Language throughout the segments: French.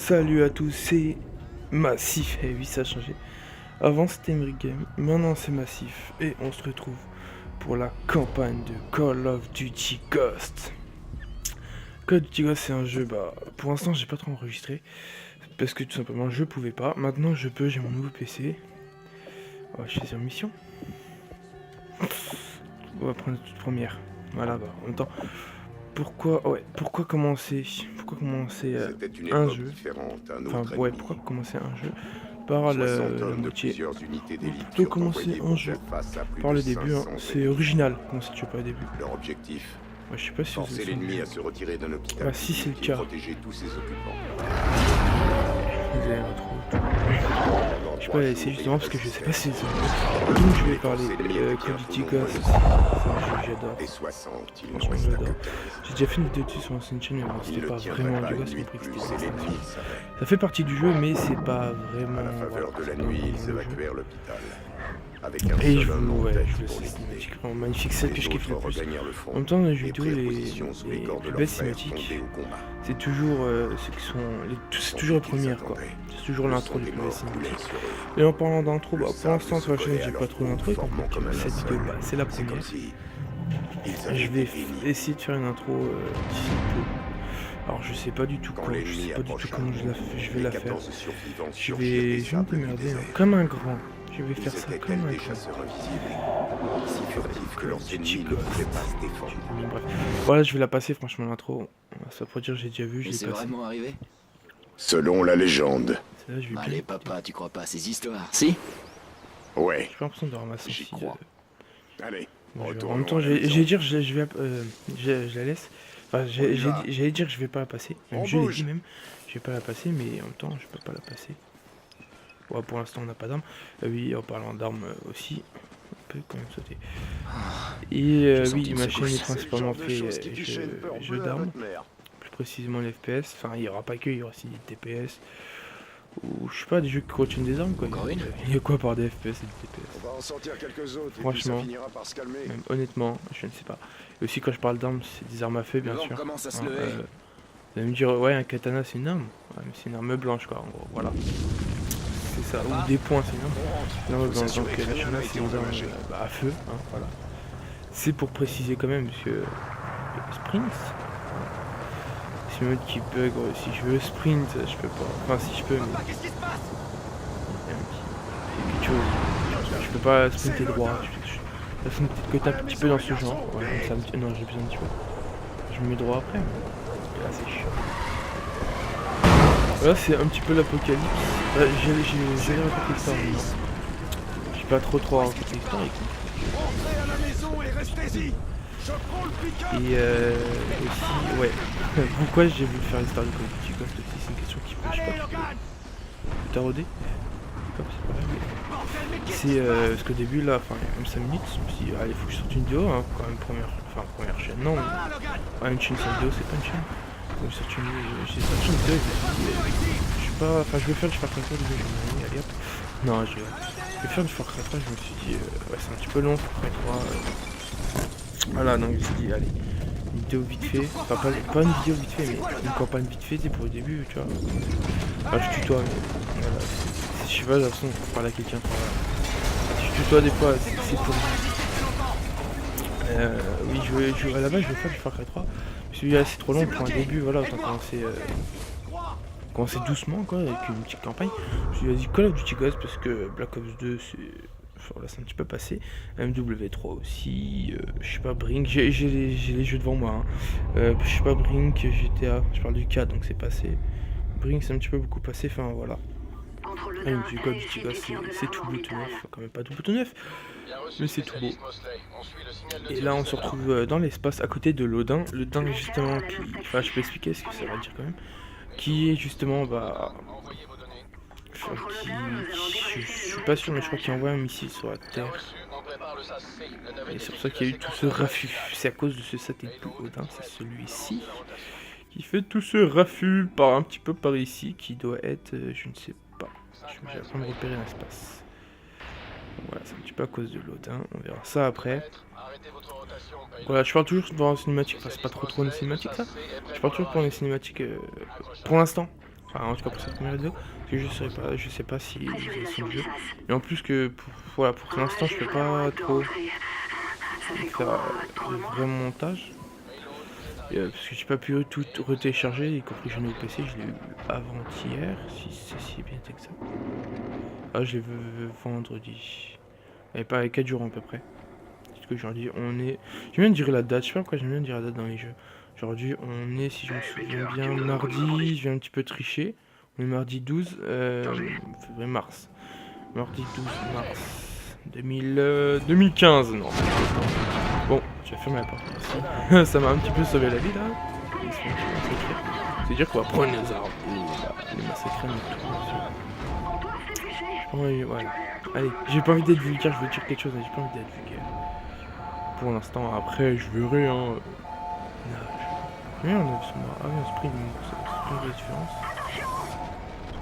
Salut à tous, c'est Massif. Et oui, ça a changé. Avant c'était Emery Game, maintenant c'est Massif. Et on se retrouve pour la campagne de Call of Duty Ghost. Call of Duty Ghost, c'est un jeu, pour l'instant j'ai pas trop enregistré. Parce que tout simplement je pouvais pas. Maintenant je peux, j'ai mon nouveau PC. On va choisir mission. On va prendre la toute première. Voilà, en même temps. Pourquoi commencer un jeu, pourquoi commencer un jeu par la moitié, ou plutôt commencer un jeu par le début, hein. C'est original, commencer tu par le début. Leur objectif, Ouais, je sais pas si vous forcer l'ennemi à se retirer d'un hôpital Ah, si c'est le et cas. protéger tous ses occupants. Vous allez retrouver tout. Je sais pas, c'est justement parce que je sais pas si c'est donc je vais parler Call of Duty Ghost. C'est un jeu que j'adore. Et 60, il Franchement, n'en reste j'adore. que 15. J'ai déjà fait une vidéo dessus sur l'ancienne chaîne, mais bon, Il c'était ne pas tiendrait vraiment pas du une Ghost, nuit mais de que plus c'était et l'ennemi le savait. ça fait partie du jeu, mais c'est pas vraiment. À la faveur de la nuit, ils évacuèrent l'hôpital. Avec un Et seul je homme vous, en ouais, tête je pour c'est les cinématique, guider. vraiment magnifique, celle que Les je kiffe le autres plus. regagnèrent le front En même temps, les jeux et vidéo, prirent les position sous les corps de plus leurs belles frères cinématiques, tombés au combat. c'est toujours ceux qui sont, c'est toujours les premières quoi. C'est toujours Le l'intro sang les des plus belles morts coulait cinématiques. sur eux. Et en parlant d'intro, Le pour sable l'instant sur la se chaîne collait j'ai à pas leur trop cou, d'intro, formant donc comme un cette vidéo linceul. c'est la C'est première. comme si ils avaient Je vais été bénis. essayer de faire une intro d'ici peu. Alors je sais pas du tout Quand quand, je l'ennemi sais pas du tout approcha, comment je vais les la faire. 14 survivants Je surgirent vais des me sables du démerder désert. comme un grand. Je vais Ils faire ça étaient comme tels un des grand. chasseurs invisibles, si furtifs que leurs ennemis ne pouvaient pas se défendre. Bref. Voilà, je vais la passer franchement l'intro. Ça peut dire j'ai déjà vu, je Mais l'ai c'est passé. vraiment arrivé? Selon la légende, Celle-là, je vais bien Allez l'écouter. papa, tu crois pas à ces histoires? Si? ouais, J'ai pas l'impression de ramasser j'y aussi, crois. Allez, bon, en retournons même temps, à la maison. je vais dire, je la laisse. Enfin, On y va. j'allais dire que je vais pas la passer. Même On je l'ai bouge. dit même. Je vais pas la passer, mais en même temps, je peux pas la passer. Ouais, pour l'instant, on n'a pas d'armes. Oui, en parlant d'armes aussi, on peut quand même sauter. Et Je sens oui, qu'il ma se chaîne couche. est principalement fait jeux d'armes, plus précisément les FPS. Enfin, il y aura pas que, il y aura aussi des TPS. Ou je sais pas, des jeux qui contiennent des armes quoi. Encore une? Il y a quoi par des FPS et des TPS? On va en sortir quelques autres et puis Franchement. ça finira par se calmer. Même honnêtement, je ne sais pas. Et aussi quand je parle d'armes, c'est des armes à feu bien Le vent sûr. commence à se Hein, lever. vous allez me dire, ouais, un katana c'est une arme. Ouais, mais c'est une arme blanche quoi, en gros, voilà. C'est ça, ou des poings c'est une arme. Non, Faut donc s'assurer que la rien katana n'a c'est été une arme endommagé. à feu, hein, voilà. C'est pour préciser quand même, parce que le sprint, c'est le mode qui bug, si je veux sprint, je peux pas. Enfin si je peux, mais... Qu'est-ce qui se passe? Il y a quelque chose. Je peux pas sprinter droit. La sprint que t'as un petit peu dans ce genre. Ouais, ça me... Non, j'ai besoin un petit peu. Je me mets droit après. Mais là, c'est chiant. Voilà, c'est un petit peu l'apocalypse. J'ai raconté l'histoire maintenant. J'ai pas trop raconté l'histoire. Entrez à la maison et restez-y. Je prends le pick-up. Et aussi, ouais. Pourquoi j'ai voulu faire l'histoire de Call of Duty Ghost aussi, c'est une question qui peut, je sais pas, taraudé. Comme c'est pas grave. C'est parce qu'au début là, enfin il y a même 5 minutes, je me suis dit allez faut que je sorte une vidéo, hein, quand même première chaîne, non, une chaîne sans vidéo c'est pas une chaîne. Donc j'ai sorti une vidéo et je me suis dit, je sais pas, enfin je vais faire du Far Cry 3 déjà, je me dis allez hop. Non je vais faire du Far Cry 3, je me suis dit ouais c'est un petit peu long Far Cry 3. Voilà donc je me suis dit allez, une vidéo vite fait, enfin pas une vidéo vite fait mais une campagne vite fait, c'est pour le début tu vois. Enfin je tutoie mais voilà. Je sais pas, de toute façon, faut parler à quelqu'un. Si je tutoie des fois, c'est pour oui, à la base, je vais faire du Far Cry 3. Celui-là, c'est trop long pour un début, voilà, autant commencer doucement, quoi, avec une petite campagne. Je me suis dit, vas-y, Call of Duty Ghost, parce que Black Ops 2, là, c'est un petit peu passé. MW3 aussi, je sais pas, Brink, j'ai les jeux devant moi. Hein. Je sais pas, Brink, GTA, je parle du 4, donc c'est passé. Brink, c'est un petit peu beaucoup passé, enfin, voilà. Ah, le petit Call of Duty Ghost, c'est tout beau, tout neuf, quand même pas tout beau, tout neuf, mais c'est tout beau. Et là, on se retrouve dans l'espace à côté de l'Odin. L'Odin, justement, qui. Enfin, je peux expliquer ce que ça va dire quand même. Qui est justement, je suis pas sûr, mais je crois qu'il envoie un missile sur la Terre. Et c'est pour ça qu'il y a eu tout ce raffut. C'est à cause de ce satellite Odin, c'est celui-ci. Qui fait tout ce raffut un petit peu par ici, qui doit être, je ne sais pas. Je vais apprendre à repérer l'espace. Voilà, c'est un petit peu à cause de l'Odin, on verra ça après. Voilà, je parle toujours dans une cinématique, enfin c'est pas trop une cinématique ça. Je parle toujours pour une cinématique pour l'instant. Enfin, en tout cas pour cette première vidéo. Parce que je sais pas si ils sont le jeu. Et en plus que, voilà, pour l'instant, je peux pas trop faire le vrai montage. Parce que j'ai pas pu tout retélécharger, y compris que j'en ai au PC, je l'ai eu avant-hier, si c'est bien exact. Ah, je l'ai vu vendredi. Et pas 4 jours à peu près. Parce qu'aujourd'hui on est... J'aime bien dire la date, je sais pas pourquoi j'aime bien dire la date dans les jeux. Aujourd'hui on est, si je me souviens bien, mardi, je vais un petit peu tricher. On est mardi 12 février, mars. Mardi 12 mars 2015, non. Bon, je vais fermer la porte ici. Ça m'a un petit peu sauvé la vie là. Ils sont un petit peu massacrés. C'est-à-dire qu'on va prendre les arbres et les massacrer mais tout. Ouais, voilà. Allez, j'ai pas envie d'être vulgaire, je veux dire quelque chose, mais j'ai pas envie d'être vulgaire. Pour l'instant, après je verrai hein. Mais on a son ah oui, on se prend une différence.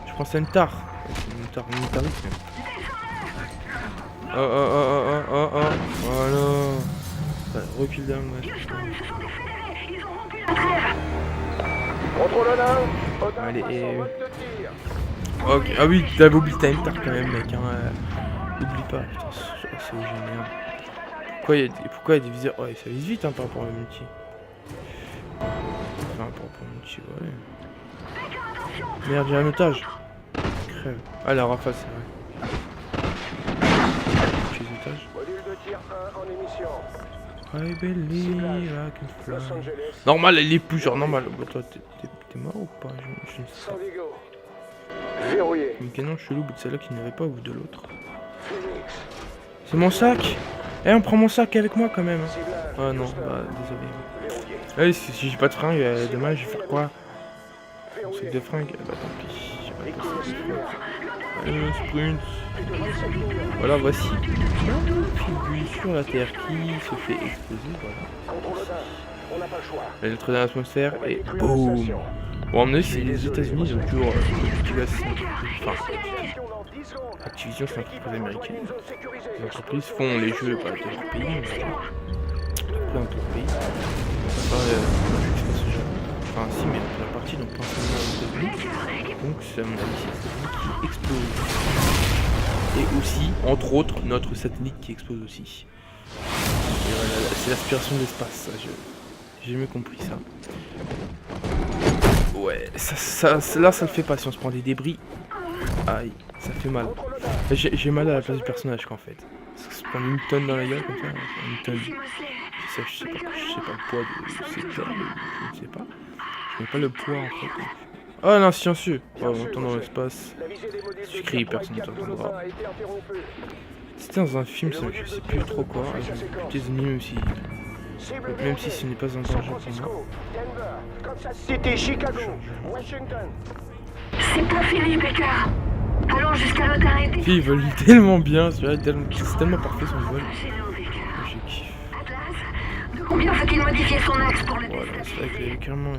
Je prends Centaur. C'est une Centauriste même. Oh, voilà. Bah, recule d'un ouais. Allez, ok, ah oui, t'avais oublié Centaur quand même mec, hein. N'oublie pas, putain, c'est génial. Pourquoi il y a des viseurs? Ouais, ça vise vite hein, par rapport au multi. Enfin, par rapport au multi, ouais. Merde, j'ai un otage. Crève. Ah, la rafale, c'est vrai. J'ai des otages. I believe I can fly. Normal, elle est plus genre normal. Bah, toi, t'es mort ou pas? Je ne sais pas. Verrouillé. Mais canon chelou, bout de celle-là qui n'avait pas au bout de l'autre. C'est mon sac! Eh, on prend mon sac avec moi quand même. Ah non, bah désolé. Allez, si j'ai pas de fringues, demain je vais faire quoi? Un sac de fringues? Bah tant pis, j'ai pas de fringues. Sprint. Voilà, voici une figure sur la Terre qui se fait exploser, voilà. Elle est très dans l'atmosphère et boum! Bon, emmener c'est les États-Unis, donc toujours Activision, c'est une entreprise américaine. Les entreprises font les jeux pas de leur pays, mais plein d'autres pays. Enfin, si, mais la partie, donc principalement aux États-Unis. Donc, c'est à mon avis, c'est les États-Unis qui explose. Et aussi, entre autres, notre satellite qui explose aussi. Voilà, c'est l'aspiration de l'espace, ça, j'ai jamais compris ça. Ouais, là, ça le fait pas si on se prend des débris. Aïe, ça fait mal. J'ai mal à la place du personnage qu'en fait. Parce que se prendre une tonne dans la gueule comme ça, une tonne. Ça, je sais pas le poids de cette tonne, je ne sais pas. Je sais pas le poids en fait. Oh non, silencieux. Oh, on entend dans l'espace. Si je crie, personne ne t'entendra. C'était dans un film, ça, je sais plus trop quoi. Je des ennemis aussi. Même si ce n'est pas un danger pour moi. City, Chicago, Washington. C'est pas fini, Baker. Allons jusqu'à l'autre arrêté. Ils volent tellement bien, c'est tellement parfait son vol. Je kiffe. Combien faut-il modifier son axe pour le Voilà, c'est vrai qu'il y a carrément...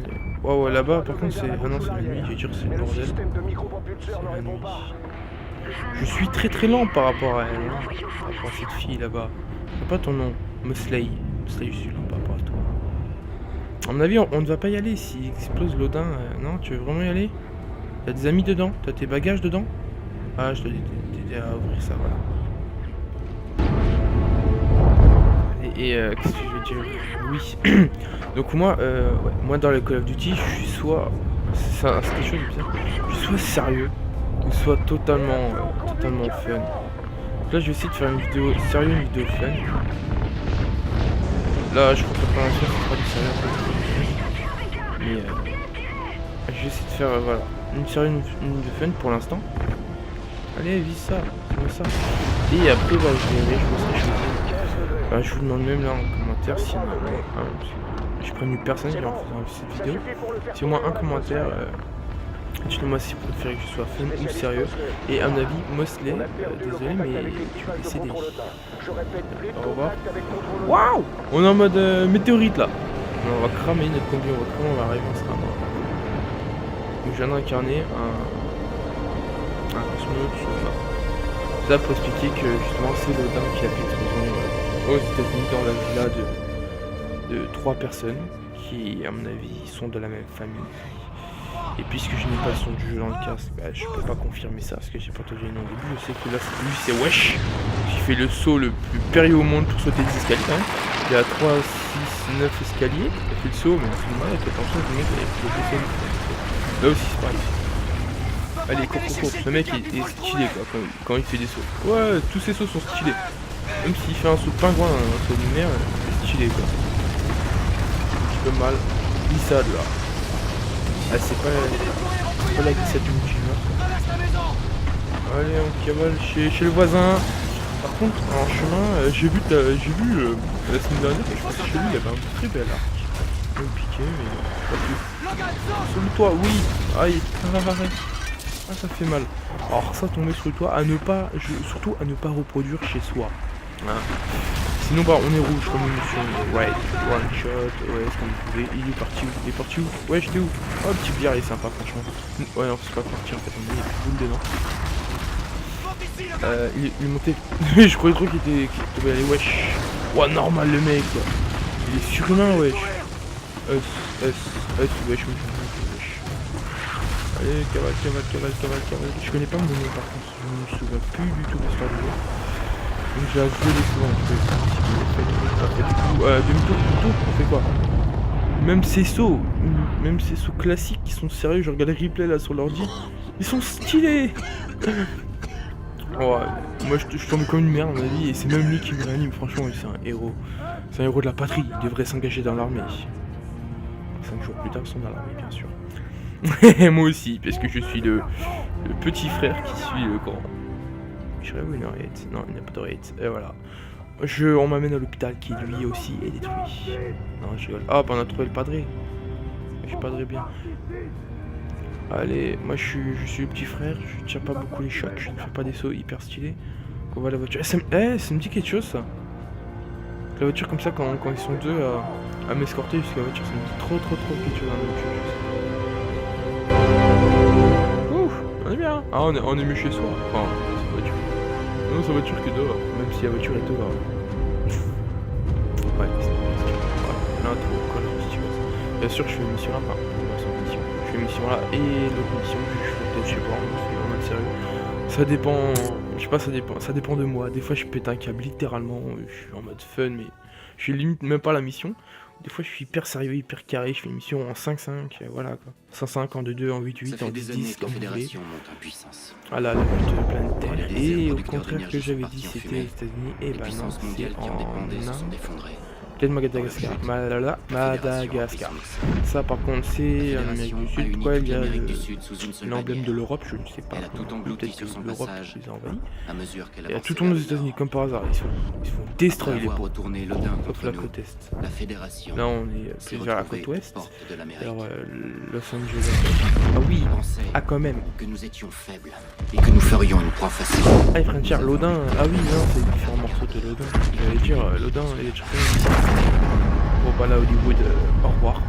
Oh ouais, là-bas, par contre, c'est... Ah non, c'est la nuit, je vais dire c'est le bordel. C'est la nuit. Je suis très très lent par rapport à elle, hein. Par rapport à cette fille là-bas. C'est pas ton nom, Mosley. Mosley, je suis lent par rapport à toi. À mon avis, on ne va pas y aller s'il explose l'Odin. Non, tu veux vraiment y aller? T'as des amis dedans? T'as tes bagages dedans? Ah, je dois t'aider à ouvrir ça, voilà. Et qu'est-ce que je veux dire? Oui. Donc moi, ouais, moi dans le Call of Duty, je suis soit... C'est quelque chose de bizarre. Je suis soit sérieux, ou soit totalement fun. Donc là, je vais essayer de faire une vidéo sérieuse, une vidéo fun. Là, je crois que pour l'instant, ce sera du sérieux. Mais je vais essayer de faire, voilà, une sérieuse, une vidéo fun pour l'instant. Allez, vise ça, comme ça. Et après, bah, je vais choisir. Bah, je vous demande même là en commentaire si j'ai prévenu personne qui en faisant cette vidéo. Si au moins un commentaire, dites-moi si vous préférez que je sois fun ou sérieux. Et à mon avis, Mosley, désolé mais tu vas décéder. Au revoir. Waouh! On est en mode météorite là. On va cramer notre combi, on va arriver, on sera mort. Donc je viens d'incarner un cosmonaute. Ça pour expliquer que justement c'est l'Odin qui a fait explosion aux États-Unis dans la villa de 3 personnes qui à mon avis sont de la même famille. Et puisque je n'ai pas le son du jeu dans le casque, bah, je peux pas confirmer ça parce que j'ai pas entendu les noms au début. Je sais que là, lui c'est Wesh qui fait le saut le plus périlleux au monde pour sauter des escaliers quand même. Il y a 3, 6, 9 escaliers. Il a fait le saut, mais c'est mal avec attention, le mec il a fait le saut. Là aussi c'est pareil. Allez, cours. Ce mec il est stylé quoi quand il fait des sauts. Ouais, tous ces sauts sont stylés. Même s'il fait un saut de pingouin, un saut de mer, c'est stylé quoi. Un petit peu mal. Glissade là. Ah, c'est pas la glissade du multivers. Allez, on cavale chez le voisin. Par contre, en chemin, j'ai vu la semaine dernière que je passais chez lui, il y avait un très bel arc. Il me piquait, mais pas plus. Sur le toit, oui. Aïe. Ah, ça fait mal. Alors ça, tomber sur le toit, surtout à ne pas reproduire chez soi. Hein. Sinon bah on est rouge comme émission. Ouais, one shot, ouais, ce qu'on pouvait. Il est parti où? Ouais, j'étais où? Oh, petit bière, il est sympa franchement. Ouais, non, c'est pas parti en fait, on est plus boule dedans. Il est monté. Je croyais trop qu'il devait aller wesh. Ouais, normal le mec quoi. Il est surhumain wesh. Wesh. Allez, cavale. Je connais pas mon nom par contre, je me souviens plus du tout de l'histoire du jeu. Donc j'ai avoué les souvent en fait. Demi-tour, on fait quoi? Même ces sauts classiques qui sont sérieux, je regarde les replays là sur l'ordi, ils sont stylés. Ouais, moi je tombe comme une merde à mon avis, et c'est même lui qui me réanime, franchement c'est un héros. C'est un héros de la patrie, il devrait s'engager dans l'armée. 5 jours plus tard, ils sont dans l'armée bien sûr. Et moi aussi, parce que je suis le petit frère qui suit le grand. Je rêve une oreillette. Non, il n'y a pas d'oreillette. Et voilà. On m'amène à l'hôpital qui lui aussi est détruit. Non, je rigole. Hop, on a trouvé le padré. Je padré bien. Allez, moi je suis le petit frère. Je tiens pas beaucoup les chocs. Je ne fais pas des sauts hyper stylés. On voit la voiture. Ça me dit quelque chose ça. La voiture comme ça, quand ils sont deux à m'escorter jusqu'à la voiture, ça me dit trop quelque chose dans la voiture. On est bien. Ah, on est mieux chez soi. Enfin, sa voiture. Non, sa voiture que dehors. Même si la voiture est dehors. Ouais, c'est voilà. Là, tu vois. Bien sûr, je fais une mission là. Enfin, je fais une mission là et l'autre mission que je fais peut-être chez moi. C'est vraiment sérieux. Ça dépend. Je sais pas, ça dépend de moi. Des fois, je pète un câble littéralement. Je suis en mode fun, mais je suis limite même pas la mission. Des fois, je suis hyper sérieux, hyper carré. Je fais une mission en 5-5, voilà quoi. 5-5, en 2-2, en 8-8, en 10-10, comme vous voulez. Voilà, la lutte planétaire. Et au contraire que j'avais dit, c'était les États-Unis. Et bah non, c'est en peut-être Madagascar. Ça, par contre, c'est en Amérique du Sud. Pourquoi il y a l'emblème de l'Europe, je ne sais pas. Peut-être que l'Europe les a envahis. Et à tout le monde aux États-Unis, comme par hasard, ils se font destroyer les pauvres. Sauf la côte est. Là, on est plus vers la côte ouest. Alors, Los Angeles. Ah oui, ah quand même. Que nous étions faibles et que nous ferions une proie facile. Ah, il ferait dire l'Odin. Ah oui, non, c'est différents morceaux de l'Odin. J'allais dire l'Odin et les trucs. Bon bah là Hollywood, au revoir.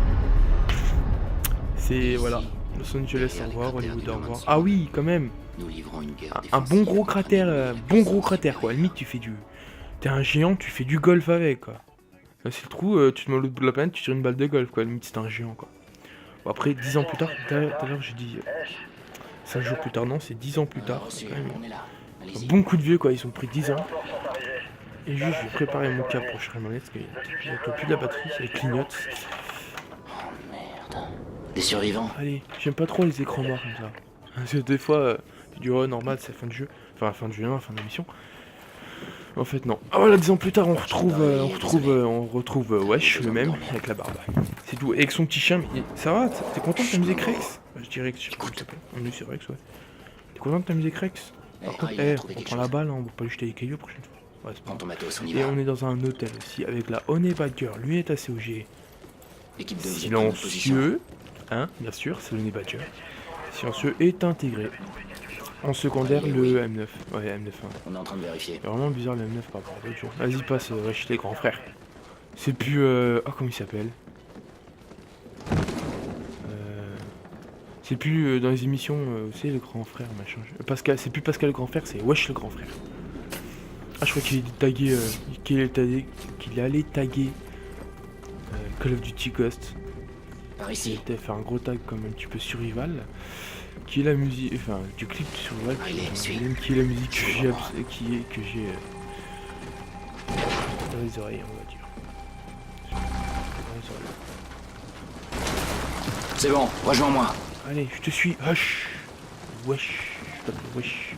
C'est voilà, Los Angeles au revoir, Hollywood au revoir. Ah oui quand même. Un bon gros cratère quoi. À la limite tu fais du... T'es un géant, tu fais du golf avec quoi. Là c'est le trou, tu te mets au bout de la planète, tu tires une balle de golf quoi. À la limite c'est un géant quoi. Bon après 10 ans plus tard, tout à l'heure j'ai dit 5 jours plus tard, non c'est 10 ans plus tard. C'est quand même un bon coup de vieux quoi, ils ont pris 10 ans. Et juste, je vais préparer mon câble pour charger ma manette parce qu'il n'y a plus de la batterie, elle clignote. Oh merde. Des survivants? Allez, j'aime pas trop les écrans noirs comme ça. Parce que des fois, tu dis oh normal, c'est la fin de jeu. Enfin, la fin de jeu, non, la fin de la mission. En fait, non. Ah voilà, 10 ans plus tard, on retrouve Wesh, le même, avec la barbe. C'est tout, avec son petit chien. Ça va, t'es content de t'amuser Crex? Je dirais que je sais pas comment il s'appelle. On est sur Rex, ouais. T'es content de t'amuser Crex? Par contre, on prend la balle, hein, on va pas lui jeter les cailloux la prochaine fois. Ouais, c'est pas grave. Et on est dans un hôtel aussi avec la Honey Badger, lui est assez OG. Silencieux, hein, bien sûr, c'est le Honey Badger. Silencieux est intégré. En secondaire, le M9. Ouais, M9. Hein. On est en train de vérifier. C'est vraiment bizarre le M9 par rapport à d'autres jeux. Vas-y, passe, wesh les grands frères. C'est plus. Ah, comment il s'appelle? C'est plus dans les émissions, c'est le grand frère, machin. Pascal, c'est plus Pascal le grand frère, c'est Wesh le grand frère. Ah, je crois qu'il est tagué, qu'il allait taguer Call of Duty Ghost. Par ici. T'as fait un gros tag comme un petit peu survival. Qui est la musique, enfin du clip de survival. Allez, suis. Qui est la musique que j'ai dans les oreilles, on va dire. Dans les oreilles. C'est bon, rejoins-moi. Allez, je te suis. Hush. Wesh. Je t'appelle wesh.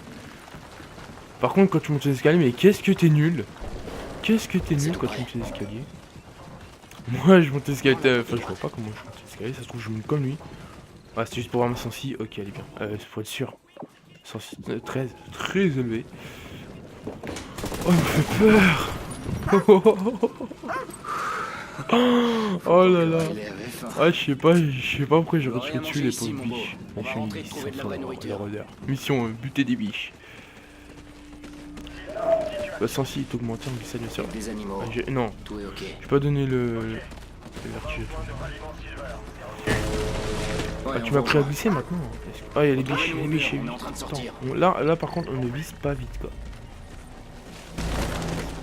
Par contre, quand tu montes les escaliers, mais qu'est-ce que t'es nul. Qu'est-ce que t'es nul quand tu montes les escaliers. Moi, je monte les escaliers. Enfin, je vois pas comment je monte les escaliers. Ça se trouve, je monte comme lui. Ah, c'est juste pour voir ma sensi. Ok, elle est bien. Faut être sûr. Sensi 13. Très élevé. Oh, il me fait peur. Oh là là. Il avait faim. Ah, je sais pas pourquoi j'ai retiré dessus les pauvres Momo. biches. On va Je suis rentrer une trouver de la vraie nourriture. leur odeur. Mission buter des biches. Bah, sensi est augmenté en glissade bien sûr. Des animaux. Ah, non, Tout est ok. j'ai pas donné le vertige. Ah, tu m'as pris à glisser maintenant. Ah, il y a les biches, les biches, les On est en biches. train de Attends, sortir. là par contre on ne vise pas vite quoi.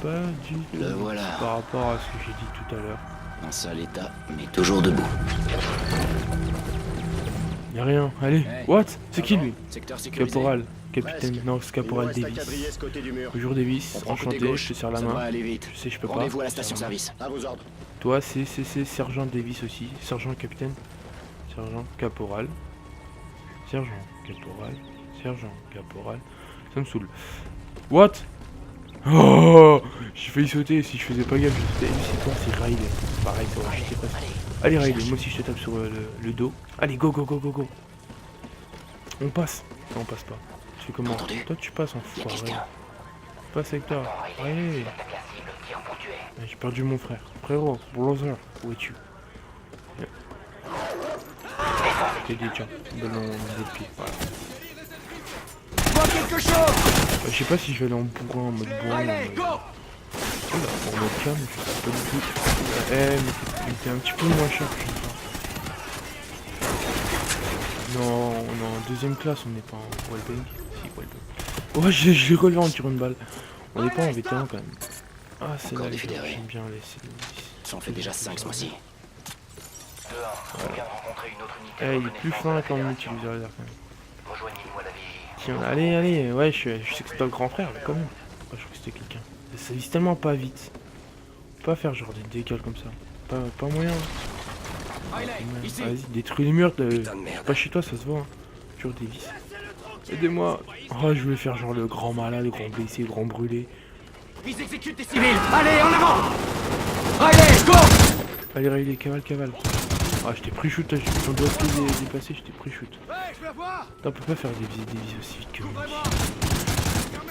Pas du tout Le voilà. par rapport à ce que j'ai dit tout à l'heure. En sale état, mais toujours debout. Y'a rien, allez, Hey. what? C'est qui lui? Secteur sécurisé. Caporal, capitaine, non c'est Il nous Caporal reste à Davis. quadriller ce côté du mur. Bonjour Davis, On prend côté enchanté, gauche. je te serre la Ça devrait main. aller vite. Je sais, je peux pas. Rendez-vous à la station-service. À vos ordres. Toi, c'est sergent Davis aussi. Sergent capitaine. Sergent caporal. Sergent caporal. Sergent caporal. Ça me saoule. What? Oh, j'ai failli sauter. Si je faisais pas gaffe, je sautais. C'est toi, c'est Riley. Pareil, toi, je sais pas. Allez Riley, moi aussi je te tape sur le dos. Allez, go, go, go, go, go. On passe. Non, on passe pas. Tu fais comment? Entendu. Toi, tu passes en Y'a fou. quelqu'un. Passe avec toi. Allez. J'ai perdu mon frère. Frérot, brother, où es-tu? T'es dit, tiens, ballon de pied. Voilà. Vois quelque chose. Je sais pas si je vais aller en bourrin, en mode bourrin. Allez, go. En mode calme, je sais pas du tout. Mais t'es un petit peu moins cher que je pense. Non, on est en deuxième classe, on n'est pas en wallbang. Si, wallbang. Oh, je l'ai relevé en tirant une balle. On n'est pas en vétéran quand même. Ah, c'est Encore là, des fédérés. j'aime bien les CDI. Ça en fait déjà 5 ce mois-ci. Eh, il est plus fin quand on utilise le laser quand même. Tiens, allez, allez, ouais, je sais que c'est toi le grand frère, mais quand même. Oh, je crois que c'était quelqu'un. Ça vise tellement pas vite. Pas faire genre des décals comme ça. Pas moyen. Ici. Vas-y, détruis les murs. Putain de merde. Pas chez toi, ça se voit. Hein. Toujours des vis. Aidez-moi. Oh, je voulais faire genre le grand malade, le grand blessé, le grand brûlé. Ils exécutent des civils. Allez, en avant. Allez, go. Allez, Riley, cavale, cavale. Ah, je t'ai pris shoot, on doit se dépasser, je t'ai pris shoot. Ouais, je peux voir. On peut pas faire des vis aussi vite que moi.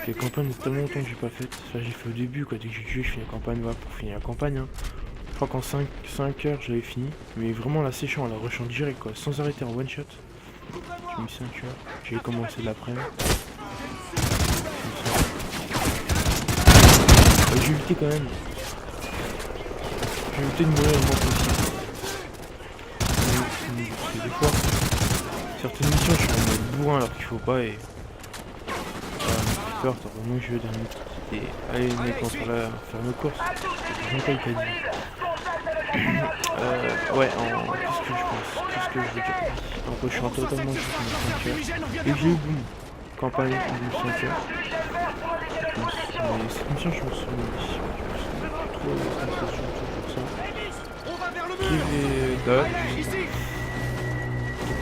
Les campagnes, c'est tellement longtemps que j'ai pas fait. Ça, j'ai fait au début, quoi. Dès que j'ai tué, je finis la campagne, va pour finir la campagne. Hein. Je crois qu'en 5 heures, j'avais fini. Mais vraiment, la séchant, la rushant direct, quoi. Sans arrêter en one shot. J'ai mis 5 heures. J'ai commencé l'après-midi. J'ai évité quand même. J'ai évité de mourir le moins possible. Des fois, certaines missions, je suis en mode bourrin alors qu'il faut pas et. Ça me fait peur, t'as vraiment joué d'un mec qui était. Allez, les mecs, on va faire nos courses. Je sais pas, il t'a dit. Ouais, qu'est-ce que je pense? Qu'est-ce que je veux dire? Donc, je suis en totalement juste une 5 heures. Et j'ai eu boum. Campagne, une 5 heures. Mais cette mission, je me souviens trop pour ça. On va vers le Qui mur. est date? Ici.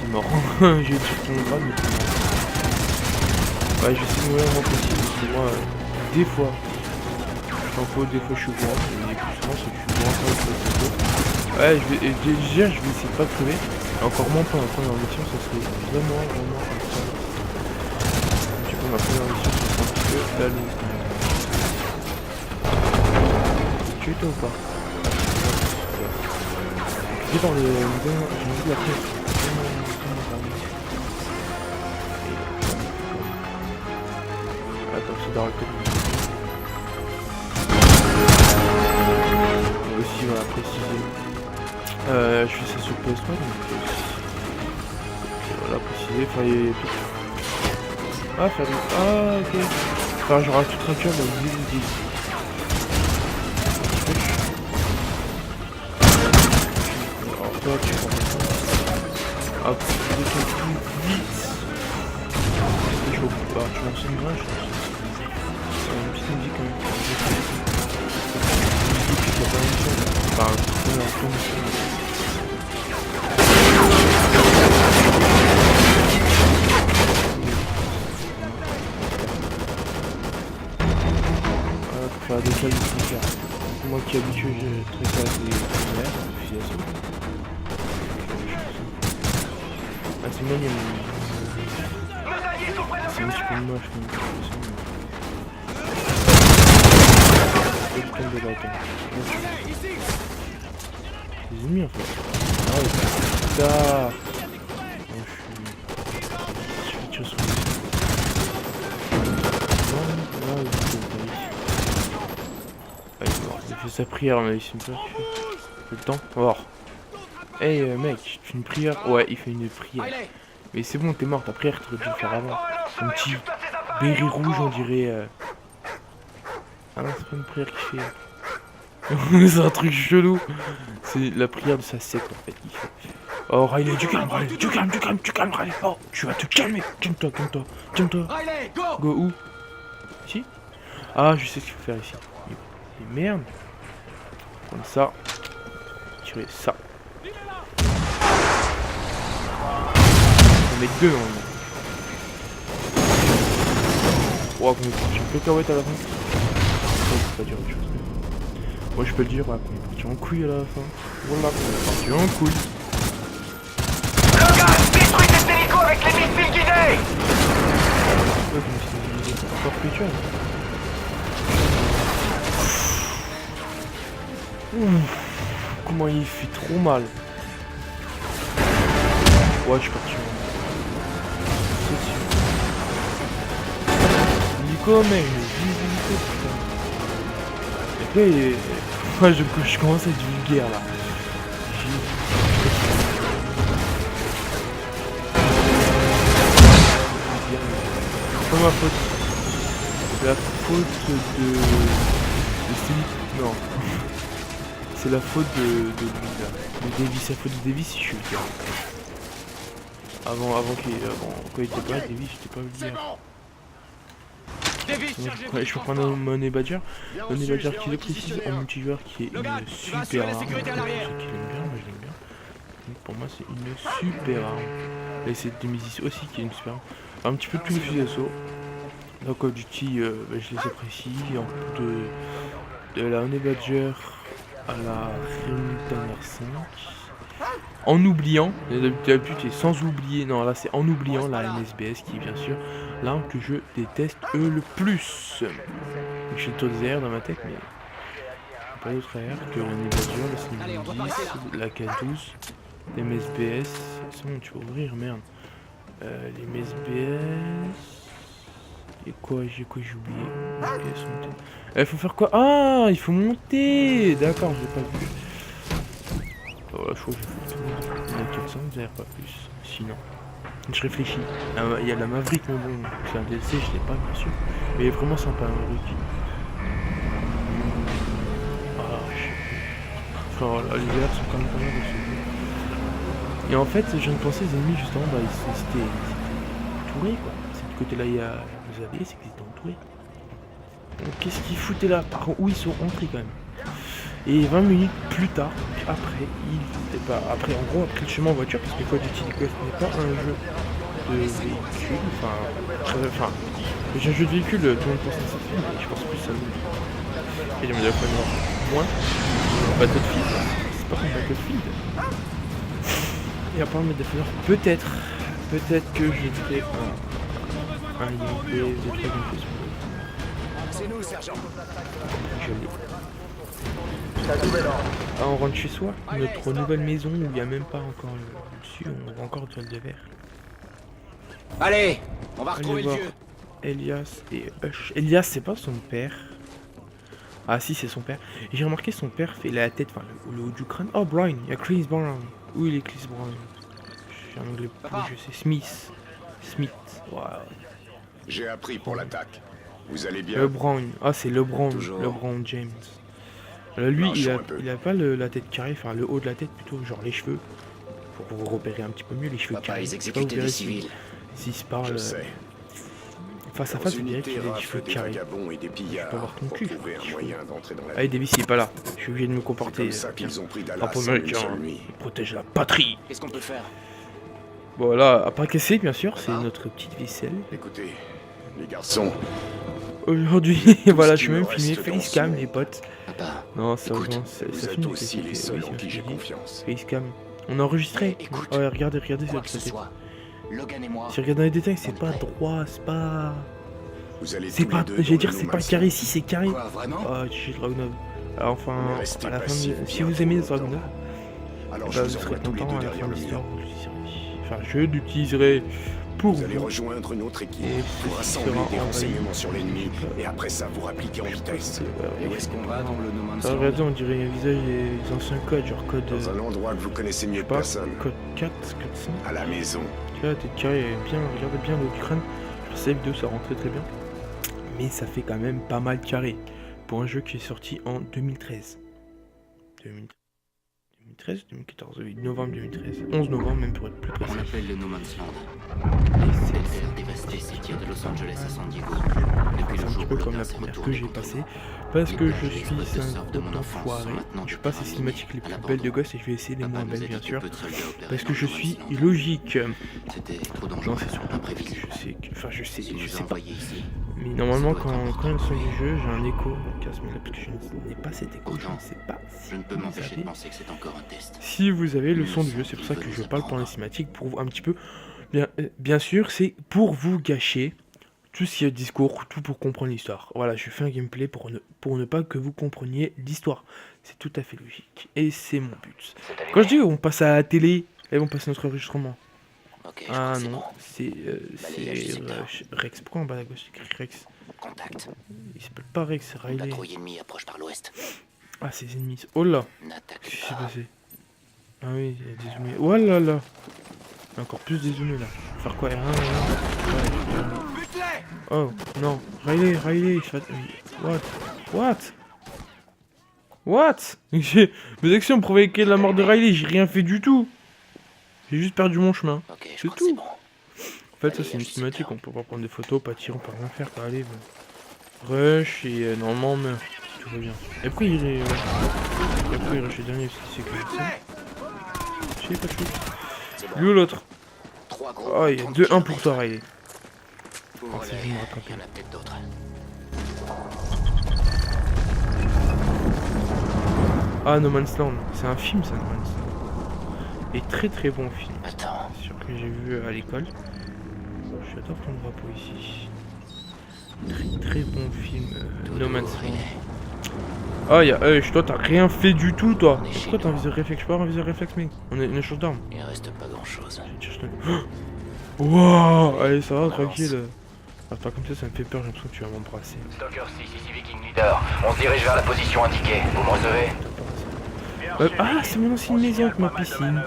T'es mort. J'ai tué ton grade, mais t'es mort. Ouais, je vais essayer de mourir le moins possible. Parce que moi, des fois, je suis en faux, des fois je suis bourrin. Et plus souvent, c'est que je suis bourrin quand je fais faux. Ouais, je vais essayer de pas crever. Et encore moins pour la première mission, ça serait vraiment comme ça. Du coup, ma première mission, ça serait un petit peu la loose quand même. Tu es toi ou pas? J'ai dans le j'ai vu la presse. Attends, c'est dans le côté. Aussi, voilà, préciser. Je fais ça sur PS3, donc voilà, préciser, enfin, il y a tout. Ah, faire du... Ah, ok. Enfin, j'aurai toute rature dans le début. Alors toi, tu prends ça. Hop, je descends plus vite. Je vois pas, tu lances une brèche. Une petite musique quand même. Musique qui a pas une chose. Enfin, c'est un fond de film. Voilà, pour faire des salles de concert. Moi qui habitué, j'ai très classe des premières, puis à ça. Ah, c'est mignon. C'est un petit peu moche comme expression. Et je tombe de la tête. Les ennemis en fait. Ah ouais, putain. Oh, je suis tué sur les yeux. Non, là, il faut pas. Ah, il est mort. Il fait sa prière, mais il s'est pas fait. Le temps. Mort. Hey mec, tu fais une prière? Ouais, il fait une prière. Mais c'est bon, t'es mort, ta prière, t'aurais dû le faire avant. Un petit béret rouge, on dirait. Ah non, c'est pas une prière qu'il fait. C'est un truc chelou. C'est la prière de sa secte en fait qu'il fait. Oh Riley, du calme, Riley, du calme, Riley. Oh, tu vas te calmer. Calme-toi. Riley, go! Go où? Ici? Ah, je sais ce qu'il faut faire ici. Et merde. Comme ça. Tirer ça. On met deux en haut. Oh, qu'on est parti en cacahuète à la fin. Oh, c'est pas dire autre chose. Moi je peux le dire, ouais, qu'on est parti en couille à la fin. Voilà, qu'on est parti en couille. Logan, détruis cet hélico avec les missiles guidés! Ouais, comme si c'était encore plus dur. Comment il fait trop mal. Ouais, je suis parti. Hélico, mec, hélico, putain. Et après, je commence à être vulgaire là. C'est pas ma faute. C'est la faute de Steve. Non. C'est la faute de lui là. De Davis, la faute de Davis si je suis vulgaire. Avant quand il était pas Davis, j'étais pas vulgaire. Ouais, je peux prendre un Money Badger. Money Badger qui le précise en multijoueur qui est une super arme. Pour ceux qui l'aiment bien, moi je l'aime bien. Donc pour moi c'est une super arme. Et c'est Nemesis aussi qui est une super arme. Un petit peu tous les fusils d'assaut. Dans Call of Duty, je les apprécie. De la Money Badger à la Remington R5. En oubliant, d'habitude c'est sans oublier, non là c'est en oubliant la MSBS qui est bien sûr l'arme que je déteste le plus. J'ai le taux de ZR dans ma tête mais pas d'autre AR que la Nebadger, la K10, la MSBS, c'est bon tu vas ouvrir merde. Les MSBS, et quoi j'ai oublié. Il faut faire quoi? Ah il faut monter. D'accord j'ai pas vu. Voilà, je crois que j'ai fait tout. Il y a 400, vous n'avez pas plus. Sinon, je réfléchis. Il y a la Maverick, mais bon, c'est un DLC, je l'ai pas, bien sûr. Mais il est vraiment sympa, la Maverick. Ah, je sais plus. Enfin, voilà, les airs sont quand même pas mal dans ce jeu. Et en fait, je viens de penser, les ennemis, justement, bah, ils étaient entourés, quoi. C'est du côté là, il y a les alliés, c'est qu'ils étaient entourés. Donc, qu'est-ce qu'ils foutaient là? Par contre, où ils sont entrés, quand même. Et 20 minutes plus tard, après, après le chemin en voiture, parce que Call of Duty Ghost n'est pas un jeu de véhicule, enfin, j'ai un jeu de véhicule, tout le monde pense à ça, mais je pense plus à nous. Et il y a déjà pas moins, Battlefield, c'est pas comme Battlefield. Et à part le Defender, peut-être que je fais un IMP, des trucs un peu sur le... C'est nous, sergent. Je l'ai. Ah, on rentre chez soi, notre nouvelle maison où il n'y a même pas encore le dessus, on va encore du de verre. Allez, on va retrouver Allez le voir vieux. Elias et Hush. Elias, c'est pas son père. Ah si, c'est son père. Et j'ai remarqué son père fait la tête, enfin le haut du crâne. Oh, Brian, il y a Chris Brown. Où il est Chris Brown? J'ai un anglais plus, je sais. Smith. Wow. J'ai appris pour l'attaque. Vous allez bien? LeBron. Ah, c'est LeBron. Toujours. LeBron James. Lui, Marchons un peu. il a pas la tête carrée, enfin le haut de la tête plutôt, genre les cheveux. pour vous repérer un petit peu mieux les cheveux Papa, carrés. ils Je sais pas, vous exécutaient des verrez civils. s'il se parle Je sais. face à Leurs face, vous verrez unités qu'il a des raflent cheveux des carrés. vagabonds et des pillards voir ton pour cul, trouver un cheveux. moyen d'entrer dans la Allez, Davis, il est pas là. Je suis obligé de me C'est comporter. comme ça qu'ils ont pris Dallas Drapeau en une américain, seule nuit. il protège la patrie. Qu'est-ce qu'on peut faire? Bon, là, à pas casser, bien sûr, c'est notre petite vaisselle. Écoutez, les garçons, Aujourd'hui, voilà, ce je qui suis me même reste filmé dans facecam, ce les potes. Papa, Non, ça écoute, ça vous êtes filme. aussi les seuls en qui j'ai confiance. Facecam. On a enregistré. Écoute, Ouais, regardez, quoi sur que ce le soit, Logan et moi, Si vous regardez dans les détails, c'est On est pas prêt. droit, c'est pas. Vous allez C'est tous pas. les deux J'allais dans dire, le c'est No pas Man's carré, Land. si c'est carré. quoi, vraiment? Ah, chez Dragunov. Alors, enfin, Mais restez à la fin, passifs si bien vous aimez trop longtemps. Dragunov, Alors bah, je vous vous serez envoie tous les content deux à la derrière fin de le l'histoire. mur. Vous l'utiliserez. Enfin, je l'utiliserai pour Vous allez vous. rejoindre une autre équipe Et pour ce rassembler sera des envahi. renseignements sur l'ennemi et après ça vous rappliquer en vitesse. Et où est-ce qu'on va dans le No Man's Ah, Land? regardez, on dirait un visage des anciens codes, genre code. Dans un endroit que vous connaissez je mieux sais que pas, personne. code 4, code 5. À la maison. Tu vois, t'es carré, bien, regardez bien le crâne. Sur cette vidéo, ça rend très bien. Mais ça fait quand même pas mal carré. Pour un jeu qui est sorti en 2013. 2013 2014, oui, novembre 2013. 11 novembre, même pour être plus précis. On l'appelle le No Man's Land. Et Cette c'est terre dévastée s'étire de Los Angeles à San Diego. Depuis c'est le un jour petit où peu comme Logan la s'est première que retourné j'ai contre passée. moi. Parce Les que je bergers suis espèces de un sortes de gros mon enfance sont enfoiré. maintenant Je des passe les parasites cinématiques les à plus l'abandon. belles de gosses et je vais essayer les Papa moins nous a belles, dit bien que sûr. peu de soldats opéraient Parce dans que le je No suis Man's Land. illogique. C'était trop dangereux, Non, c'est surtout que imprévisible. je sais que. Enfin, je sais, Si je nous sais a pas. envoyés ici, Mais normalement, Ça doit être quand il y a le son important. du jeu, j'ai un écho. Donc à ce moment-là, parce que je n'ai pas cet écho, je ne Pourtant, sais pas si je ne peux vous m'empêcher de avez. penser que c'est encore un test. Si vous avez le Le son du son jeu, c'est pour ça qu'il que veut je nous parle pendant les apprendre. cinématiques pour vous un petit peu. Bien sûr, c'est pour vous gâcher tout ce qui est discours, tout pour comprendre l'histoire. Voilà, je fais un gameplay pour ne pas que vous compreniez l'histoire. C'est tout à fait logique. Et c'est mon but. Quand je dis on passe à la télé, et on passe notre enregistrement. Ok, je crois Ah que c'est non, bon. c'est Balayage du secteur. Rex. Pourquoi en bas à gauche c'est écrit Rex? Contact. Il s'appelle pas Rex, c'est La Riley. patrouille ennemie approche par l'ouest. Ah, c'est les ennemis. Oh là, N'attaque qu'est-ce qui s'est pas. passé? Ah oui, il y a dézoomé. Oh là là. Il y a encore plus dézoomé là. Faire quoi? Rien, rien. Oh non, Riley, What? Mes actions provoquaient la mort de Riley, j'ai rien fait du tout. J'ai juste perdu mon chemin. Ok, je C'est crois que tout. c'est bon. En fait, ça c'est une cinématique, on peut pas prendre des photos, pas tirer, on peut rien faire, quoi. Allez, bah. Rush et normalement, mais tout va bien. Et après, il est. Et après, il rush le dernier, parce qu'il sait que c'est. Je sais pas de chose. C'est bon. Lui ou l'autre? Trois gros. Oh, il y a 2-1 pour toi, Riley. Ouvre c'est l'œil. juste me rattraper. Il y en a peut-être d'autres. Ah, No Man's Land, c'est un film, ça, No Man's Land. Et très très bon film. Attends. C'est sûr que j'ai vu à l'école. J'adore ton drapeau ici. Très très bon film, No Man's Land. Ah, toi t'as rien fait du tout, toi. Pourquoi t'as un viseur réflexe? Je peux avoir un viseur réflexe, mec. On a une chose d'arme. Il reste pas grand-chose. Wow, allez, ça va, tranquille. Ah, pas comme ça me fait peur, j'ai l'impression que tu vas m'embrasser. Stalker 6 ici Viking Leader. On se dirige vers la position indiquée. Vous me recevez? Ah, c'est mon ancienne maison avec ma piscine.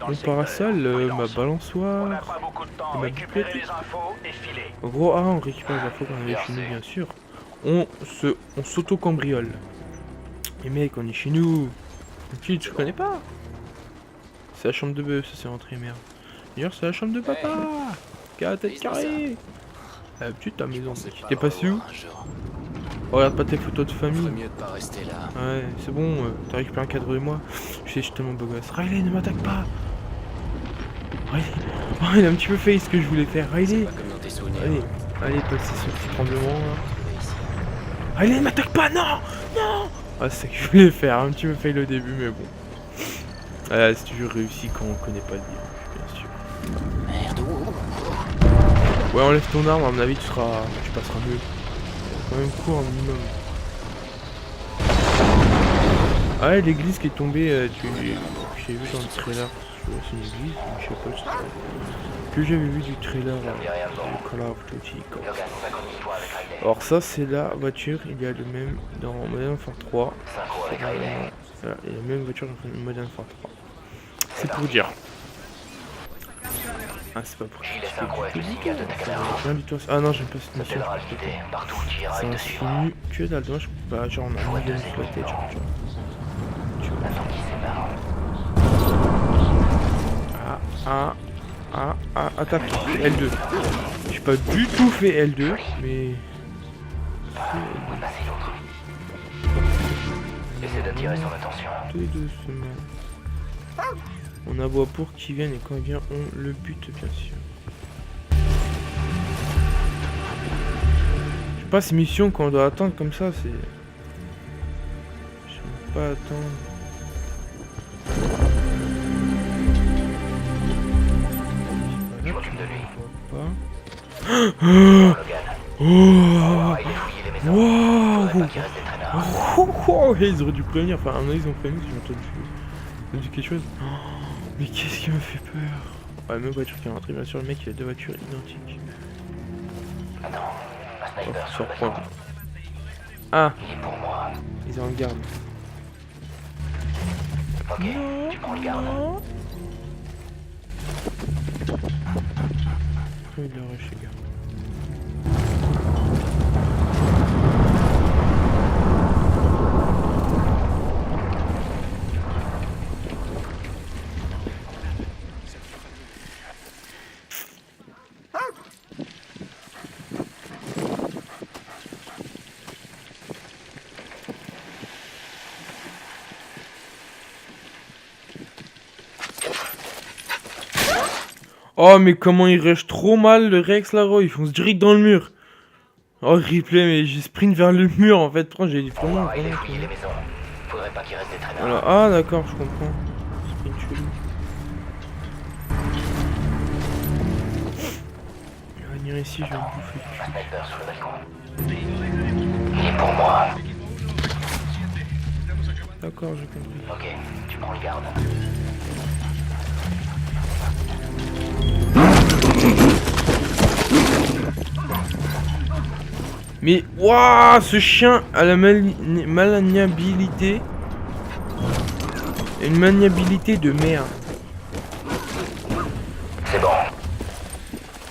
Mon parasol, ma balançoire. temps. ma Récupérez bibliothèque. les infos et filez. En gros, on récupère les infos qu'on avait chez nous, bien sûr. On s'auto-cambriole. Mais mec, on est chez nous. Tu connais pas? C'est la chambre de bœuf, ça c'est rentré, merde. D'ailleurs, c'est la chambre de papa. Qui a la tête carrée. La petite ta maison, mec. T'es passé où? Un jour. Regarde pas tes photos de famille. Ferait mieux de pas rester là. Ouais, c'est bon, t'as récupéré un cadre de moi. Je suis tellement beau gosse. Riley, ne m'attaque pas. Riley. Oh, il a un petit peu fait ce que je voulais faire. Riley. Pas comme dans tes souvenirs. Allez, passe ce petit tremblement là. Trouvé ici. Riley, ne m'attaque pas, non. Non. Ah, c'est ce que je voulais faire. Un petit peu fail au début, mais bon. C'est toujours réussi quand on connaît pas le début, bien sûr. Merde. Ouais, enlève ton arme, à mon avis, tu passeras mieux. Quand même court un minimum. Ah ouais, l'église qui est tombée, j'ai vu dans le trailer. C'est une église, je sais pas si c'est... Que j'avais vu du trailer de Call of Duty. Logan, synchronise-toi avec Riley. Alors ça, c'est la voiture, il y a le même dans Modern Warfare 3. Synchro avec Riley. Voilà, il y a la même voiture dans Modern Warfare 3. C'est pour dire. Ah, c'est pas pour Gilet synchro avec le signal de ta caméra. Rien du tout. Ah non, j'aime pas cette Ça mission. t'aidera à le guider. Partout où tu iras, C'est il un te suivra. film que dalle. Dommage, bah, genre on a un modèle exploité, genre, tu vois. La sortie sépare. attaque. L2. J'ai pas du tout fait L2, mais... Passer l'autre. Essaie d'attirer son attention. Tout doucement. On aboie pour qu'il vienne et quand il vient, on le bute, bien sûr. Je sais pas, ces missions, quand on doit attendre comme ça, c'est... Je sais pas attendre. Je m'occupe de lui. Oh, Il a fouillé les maisons. wow. Faudrait pas qu'il reste des traînards. Oh, ils auraient dû prévenir, enfin, à mon avis, ils ont prévenu si j'ai entendu quelque chose. Oh, mais qu'est-ce qui m'a fait peur? Ouais, même voiture qui est rentrée, bien sûr, le mec il a deux voitures identiques. Attends, un sniper sur le Surprend. bâtiment. Ah, Il est pour moi. ils en gardent. Ok, tu prends le garde. Il le rush, les gars. Oh mais comment il rush trop mal le Rex là, gros, il fonce direct dans le mur. Oh replay, mais j'ai sprint vers le mur en fait, j'ai dit vraiment. Il a fouillé les maisons. Faudrait pas qu'il reste des traînards. Voilà. Ah d'accord, je comprends. Sprint chelou. Il va venir ici, je vais le bouffer. Un sniper sur le balcon. Il est pour moi. D'accord, j'ai compris. Ok, tu prends le garde. Mais waouh, ce chien a la maniabilité. Une maniabilité de merde. C'est bon.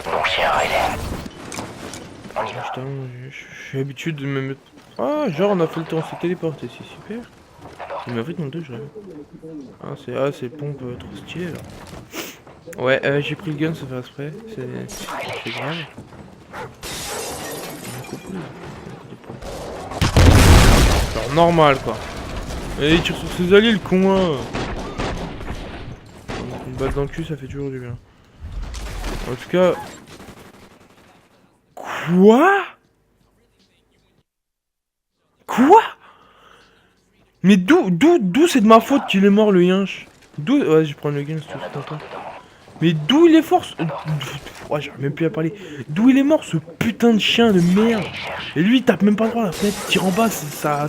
Mon chien, Riley. On y va. Putain, j'ai l'habitude de me mettre... Ah, genre on a fait le temps, on s'est téléporté, c'est super. Il m'a fait mon deux, je rêve. Ah, c'est pompe trop stylé là. Ouais, j'ai pris le gun, ça fait exprès. C'est grave. Genre normal quoi. Et il tire sur ses alliés le con hein. Une balle dans le cul ça fait toujours du bien. En tout cas... Quoi? Quoi? Mais d'où c'est de ma faute qu'il est mort le yinche? D'où... Ouais, je prends le gun, c'est tout content. Mais d'où il est fort ce... Ouais, j'arrive même plus à parler. D'où il est mort ce putain de chien de merde? Et lui il tape même pas droit à la fenêtre, il tire en bas, ça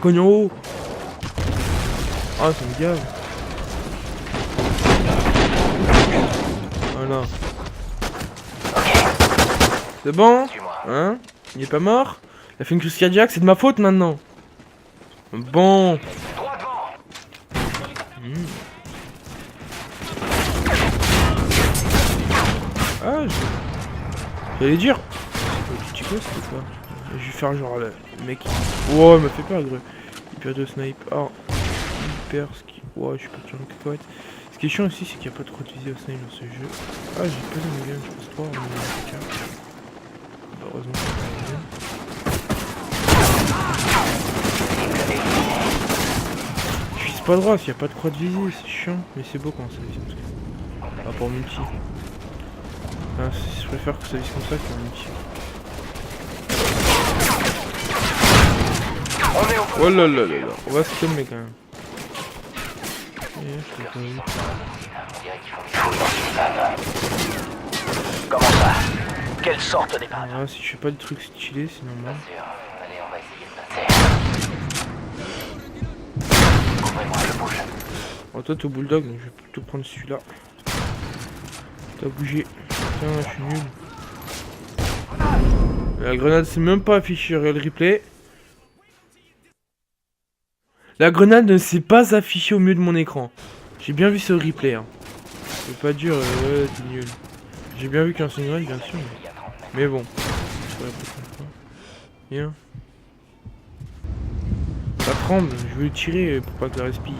cogne en haut. Ah, ça me gave. Voilà. C'est bon? Hein? Il est pas mort? Il a fait une crise cardiaque, c'est de ma faute maintenant. Bon. Ah, j'allais dire. Tu sais c'était quoi? Je vais faire genre le mec. Oh, il m'a fait peur, gros. Hyper de snipe. Ah, hyper ski. Ouais, je suis pas sur le cacahuète. Ce qui est chiant aussi, c'est qu'il n'y a pas trop de visée au snipe dans ce jeu. Ah, j'ai pas de gun, je pense 3 mais heureusement, je vise pas droit s'il n'y a pas de croix de visée, c'est chiant. Mais c'est beau quand ça vise comme ça. Pas pour multi. Enfin, je préfère que ça vise comme ça que multi. Oh là là là là, on va se calmer quand même. Comment ça? Quelle sorte d'épave? Ah, si je fais pas de trucs stylés, c'est normal. Allez, on va essayer de passer. Ouvrez-moi le bouge. Oh, toi t'es au bulldog, donc je vais plutôt prendre celui-là. T'as bougé. Putain, je suis nul. La grenade c'est même pas affiché Real Replay. La grenade ne s'est pas affichée au milieu de mon écran. J'ai bien vu ce replay. Hein. Je peux pas dire ouais, t'es nul. J'ai bien vu qu'un c'est une grenade, bien sûr. Mais bon. Bien. Ça tremble, je veux le tirer pour pas que ça respire.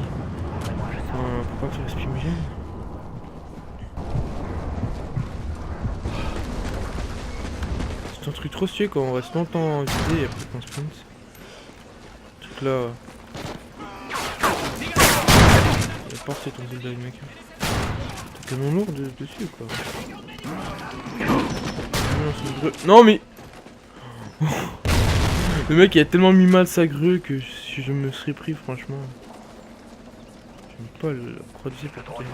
Pour pas que ça respire me gêne. truc trop stylé quand on reste longtemps en visée et après qu'on sprint. Ce truc là. Il a porté ton Zelda mec. T'es tellement lourd dessus quoi. Non mais le mec il a tellement mis mal sa grue que si je me serais pris franchement. J'aime pas le produit pour tout.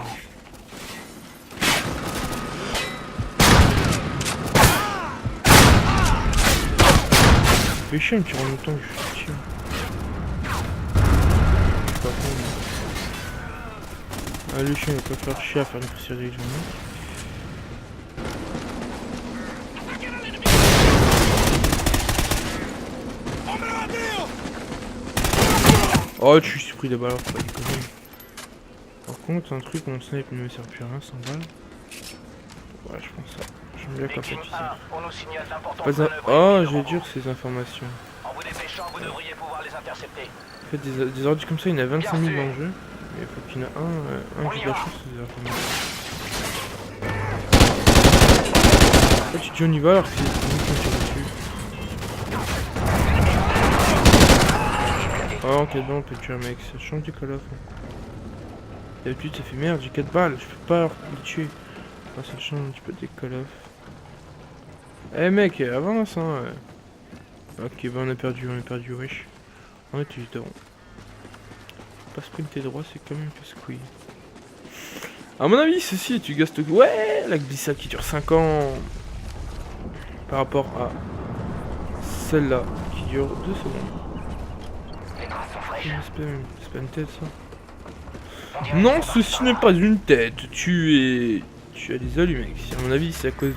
Fais chier, tu rends le temps que je suis chiant. Par contre, ah, le chien il va pas faire chier à faire une prise avec les oh, je suis pris des balles, faut pas déconner. Par contre, un truc, mon snipe ne me sert plus à rien, 100 balles. Ouais, je pense ça. J'aime bien quand ça tu sais. Oh, j'ai dur ces informations. En vous dépêchant, vous devriez pouvoir les intercepter. En fait, des ordres comme ça, il y en a 25 000 dans le jeu. Mais il faut qu'il y en ait un qui lâche ces informations. En fait, tu dis on y va alors que c'est nous qui tire dessus. Oh, ok, bon, on peut tuer un mec, ça change du Call of. D'habitude, ça fait merde, j'ai 4 balles, je peux pas les tuer. Ah, ça change un petit peu des Call of. Eh mec, avance hein. Ok, bah on a perdu, wesh. On est évident. Pas sprinter droit, c'est quand même casse-couille. A mon avis, ceci, tu gastes. Ouais, la glissade qui dure 5 ans. Par rapport à celle-là qui dure 2 secondes. C'est pas une tête ça. Non, ceci n'est pas une tête. Tu as des allumettes. À mon avis, c'est à cause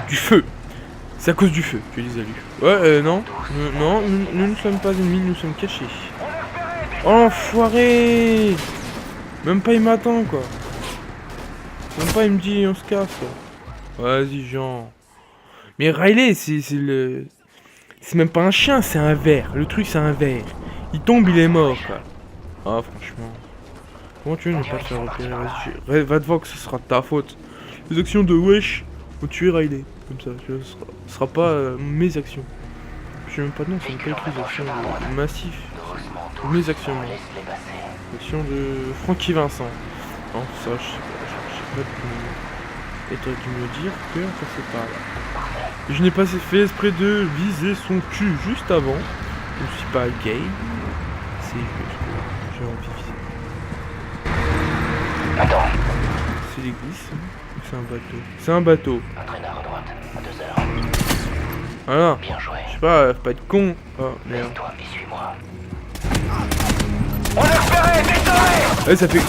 du feu. C'est à cause du feu, tu les as lus. Ouais, non. Non, nous ne sommes pas ennemis, nous sommes cachés. Oh, enfoiré! Même pas il m'attend, quoi. Même pas il me dit on se casse, quoi. Vas-y, Jean. Mais Riley, c'est le... C'est même pas un chien, c'est un ver. Le truc, c'est un ver. Il tombe, il est mort, quoi. Ah, franchement. Comment tu veux ne pas te faire repérer? Vas-y, va te voir que ce sera de ta faute. Les actions de wesh vont tuer Riley. Comme ça, ce sera pas mes actions. Je sais même pas de nom, ça n'est pas écrit les actions de Massif. Mes actions, moi. Action de Francky Vincent. Non, ça, je sais pas de... Et t'aurais dû me dire que ça c'est pas là. Je n'ai pas fait exprès de viser son cul juste avant. Je ne suis pas gay. C'est juste que j'ai envie de viser. Attends. C'est l'église. C'est un bateau. C'est un bateau. Entraîneur à droite, à 2 heures. Voilà. Bien joué. Je sais pas, faut pas être con. Oh merde. Toi et suis-moi. On est repéré, désolé. Ouais, ça fait...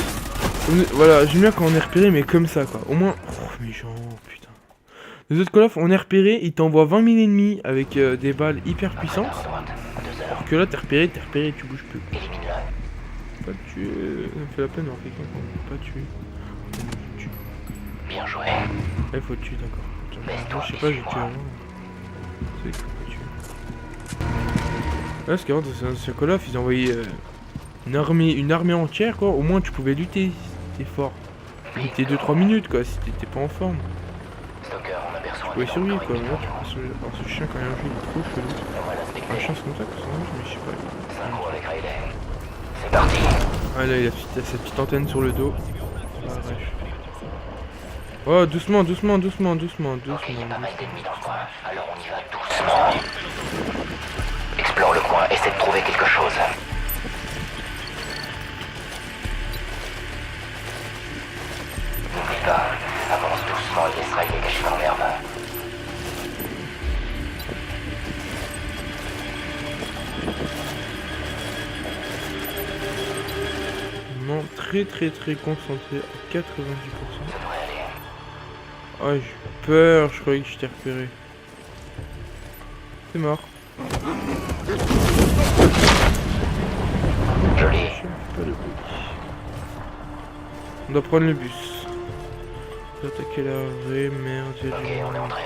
Voilà, j'aime bien quand on est repéré, mais comme ça, quoi. Au moins... Oh, mais genre, putain. Les autres Call of, on est repéré, ils t'envoient 20 000 ennemis avec des balles hyper puissantes. Alors que là, t'es repéré, tu bouges plus. Pas tuer... Ça me fait la peine d'avoir quelqu'un qu'on peut pas tuer. Bien joué. Il faut le tuer, d'accord. Je sais pas, j'ai tué avant. C'est qu'il faut pas tuer. Là, ce qui est vrai, c'est un Call of, ils envoyaient une armée entière, quoi. Au moins, tu pouvais lutter si t'étais fort. T'étais 2-3 minutes, quoi, si t'étais pas en forme. Stocker, on aperçoit Tu pouvais survivre, quoi. Moi, tu peux survivre. Alors, ce chien, quand il y a un jeu, il est trop chelou. Un chien, c'est comme ça que ça marche, mais je sais pas. avec Riley. C'est parti. Ah, là, il a cette petite antenne sur le dos. Ah, bref. Oh, doucement. Ok, il y a pas mal d'ennemis dans le coin, alors on y va doucement. Explore le coin, essaie de trouver quelque chose. N'oublie pas, avance doucement et laisse Riley caché dans l'herbe. Non, très concentré à 90%. Ah, j'ai peur, je croyais que je t'ai repéré. C'est mort. Joli. Pas de bruit. On doit prendre le bus. Attaquer l'arrêt, merde, j'ai Ok, on est entré.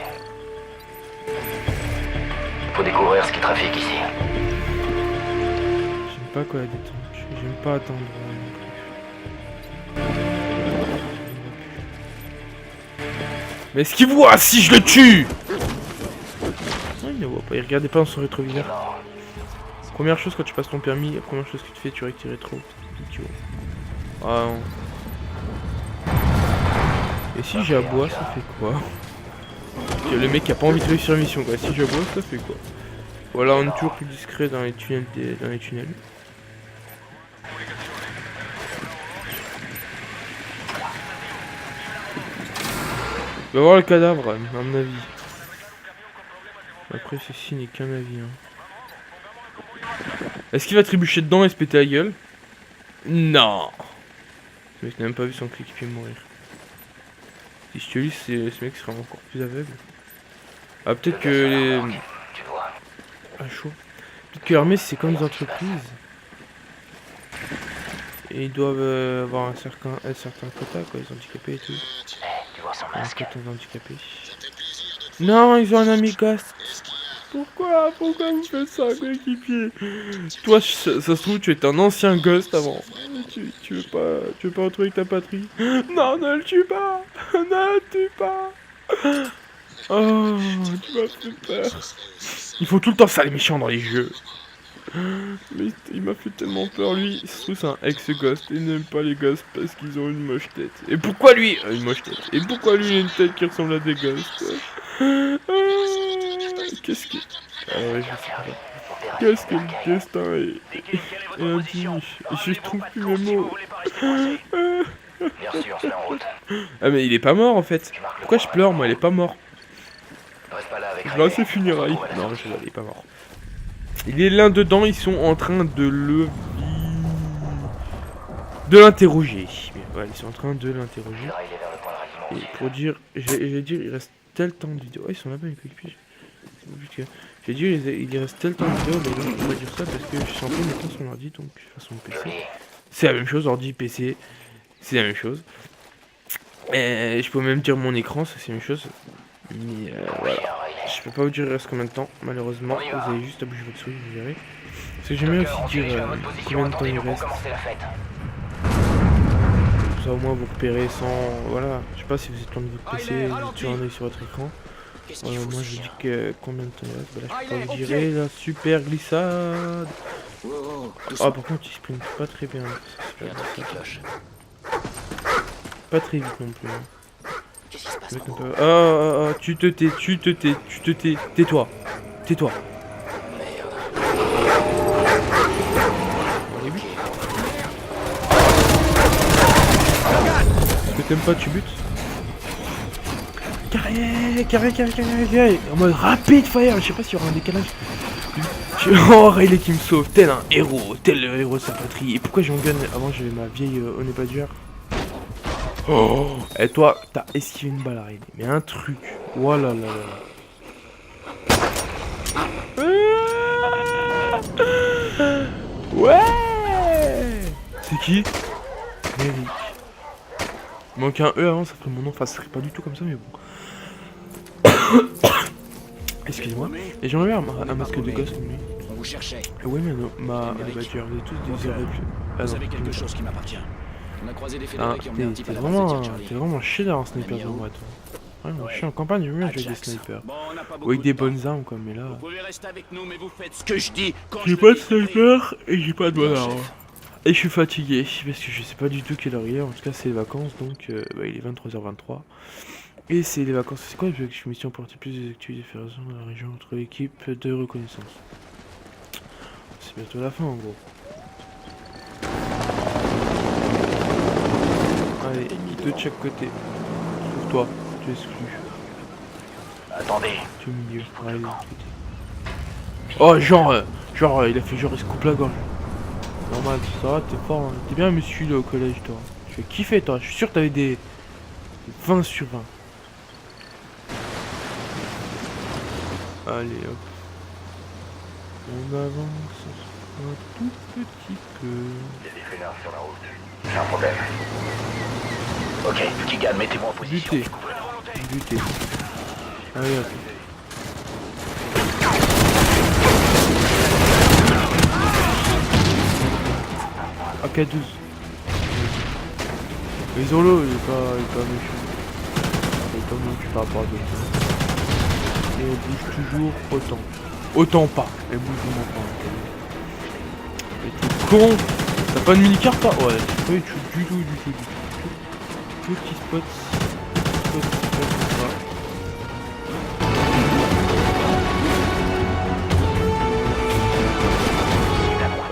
Faut découvrir ce qui trafique ici. J'aime pas quoi la détente, j'aime pas attendre. Mais est-ce qu'il voit si je le tue? Non, il ne voit pas, il regardait pas dans son rétroviseur. Première chose quand tu passes ton permis, la première chose que tu fais, tu règles tes rétros. Idiot. Ah non. Et si j'aboie, ça fait quoi? Le mec qui a pas envie de réussir la mission quoi. Si j'aboie, ça fait quoi? Voilà, on est toujours plus discret dans les tunnels. On va voir le cadavre, à mon avis. Après, ceci n'est qu'un avis. Hein. Est-ce qu'il va trébucher dedans et se péter la gueule? Non. Ce mec n'a même pas vu son coéquipier mourir. Si je te lis, ce mec sera encore plus aveugle. Ah, peut-être que les... Ah, chaud. Peut-être que l'armée, c'est comme des entreprises. Et ils doivent avoir un certain quota, quoi, les handicapés et tout. Tu vois son Un masque. quota d'handicapés. Non, ils ont un ami Ghost. Pourquoi vous faites ça, coéquipier? Toi, ça se trouve, tu es un ancien Ghost avant. Tu veux pas retrouver ta patrie? Non, ne le tue pas. Ne le tue pas. Oh, tu m'as fait peur. Il faut tout le temps ça les méchants dans les jeux. Mais il m'a fait tellement peur lui. Il se trouve c'est un ex-ghost et il n'aime pas les ghosts parce qu'ils ont une moche tête. Et pourquoi lui une moche tête. Et pourquoi lui il a une tête qui ressemble à des ghosts? Qu'est-ce que... Ah ouais, je sais pas. Qu'est-ce que le destin est indigne. Je trouve plus mes mots. Bien sûr, c'est en route. Ah mais il est pas mort en fait. Pourquoi je pleure moi? Il est pas mort. Reste pas là avec Je lance ses funérailles. Non, il est pas mort. Il est là dedans, ils sont en train de l'interroger. Ouais, ils sont en train de l'interroger. Et pour dire, j'ai dit, il reste tel temps de vidéo. Oh, ils sont là-bas, les coéquipiers. J'ai dit, il reste tel temps de vidéo, mais non, je peux pas dire ça parce que je suis en train de mettre son ordi, donc façon PC. C'est la même chose, ordi, PC, c'est la même chose. Et je peux même dire mon écran, ça c'est la même chose. Mais voilà. Je peux pas vous dire il reste combien de temps, malheureusement. Vous avez juste à bouger votre souris, vous verrez. Parce que j'aime bien aussi dire combien de temps il reste. Comme ça au moins vous repérez sans... Voilà, je sais pas si vous êtes loin de votre PC, vous êtes sur un œil sur votre écran. Voilà, moi je dis que combien de temps il reste. Bah là je peux pas vous dire la super glissade. Ah par contre il sprint pas très bien. Pas très vite non plus. Qu'est-ce qui se passe? Tu te tais, tais-toi. Tais-toi. Ce que t'aimes pas, tu butes. Carré. En mode rapid fire. Je sais pas s'il y aura un décalage. Oh, Riley qui me sauve. Tel un héros. Tel le héros de sa patrie. Et pourquoi j'ai un gun? Avant j'avais ma vieille Onebadger. Oh, et toi, t'as esquivé une balle, Riley. Mais un truc. Voilà là. Ouais. C'est qui? Eric. Il manque un E avant, ça ferait mon nom. Enfin, ça serait pas du tout comme ça, mais bon. Excusez-moi. Et j'aimerais bien un masque de gosse comme lui. On vous cherchait. Ouais, mais non, Onebadger, vous êtes tous des horribles. Ah Vous non, avez quelque chose qui m'appartient. On a croisé des fédérés qui ont mis un type t'es à la base de vraiment, Charlie. t'es vraiment chier d'avoir un sniper devant moi, toi. Ouais, moi je suis en campagne, j'aime bien jouer avec des snipers. Bon, on n'a pas Ou beaucoup avec de des temps. bonnes armes, quoi, mais là... Vous pouvez rester avec nous, mais vous faites ce que je dis. Quand J'ai je pas le de dis, sniper et j'ai pas de bonne Bien, arme. chef. Et je suis fatigué, parce que je sais pas du tout quelle heure il est, en tout cas c'est les vacances, donc bah, il est 23h23. Et c'est les vacances, c'est quoi l'objectif mission pour porter plus des activités de fédération dans la région entre l'équipe de reconnaissance. C'est bientôt la fin en gros. Allez, deux de chaque côté. Trouve-toi, tu es exclu. Attendez. Tu es au milieu, allez, de l'autre côté. Oh, genre, il a fait genre, il se coupe la gorge. Normal, ça va, t'es fort, hein. T'es bien monsieur là au collège, toi. Tu fais kiffer, toi. Je suis sûr que t'avais des 20 sur 20. Allez, hop. On avance un tout petit peu. Il y a des fainéants sur la route. J'ai un problème. Ok, Keegan, mettez-moi en position. Buté. Allez, hop. AK-12. Mais Zolo, il est pas méchant. pas non plus par rapport à d'autres. Et elle bouge toujours autant. Autant pas. Elle bouge vraiment pas. Et t'es con. T'as pas de mini-carte pas? Ouais, pas du tout, du tout. Petit spot. Comme ça.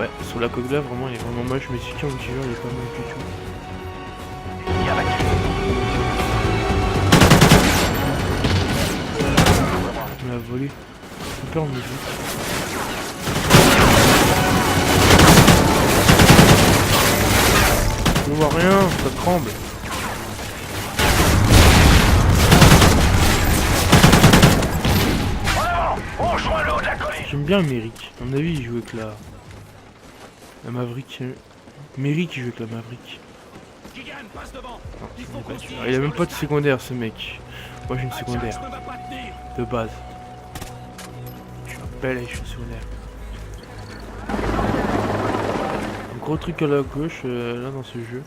Ouais, sur la coque là, vraiment, il est vraiment moche, mais celui qui en tireur, il est pas mal du tout. On l'a volé. Super musique. Je ne vois rien, ça tremble. J'aime bien Merrick. À mon avis, il joue avec la Maverick. Merrick, il joue avec la Maverick. Non, il a même pas de secondaire, ce mec. Moi, j'ai une secondaire. De base. Je suis un bel et je suis secondaire. Un gros truc à la gauche, là, dans ce jeu.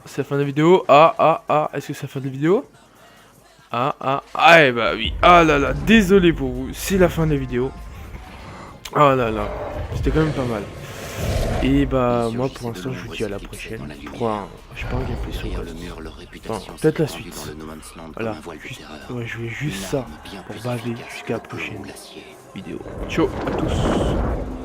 C'est la fin de la vidéo. Est-ce que c'est la fin de la vidéo? Eh bah oui. Ah là là, désolé pour vous, c'est la fin de la vidéo. Ah là là, c'était quand même pas mal. Et bah moi pour l'instant je vous dis à la prochaine pour un, je sais pas, un gameplay sur enfin, peut-être la suite. Voilà, je vais juste ça pour baver jusqu'à la prochaine vidéo. Ciao à tous.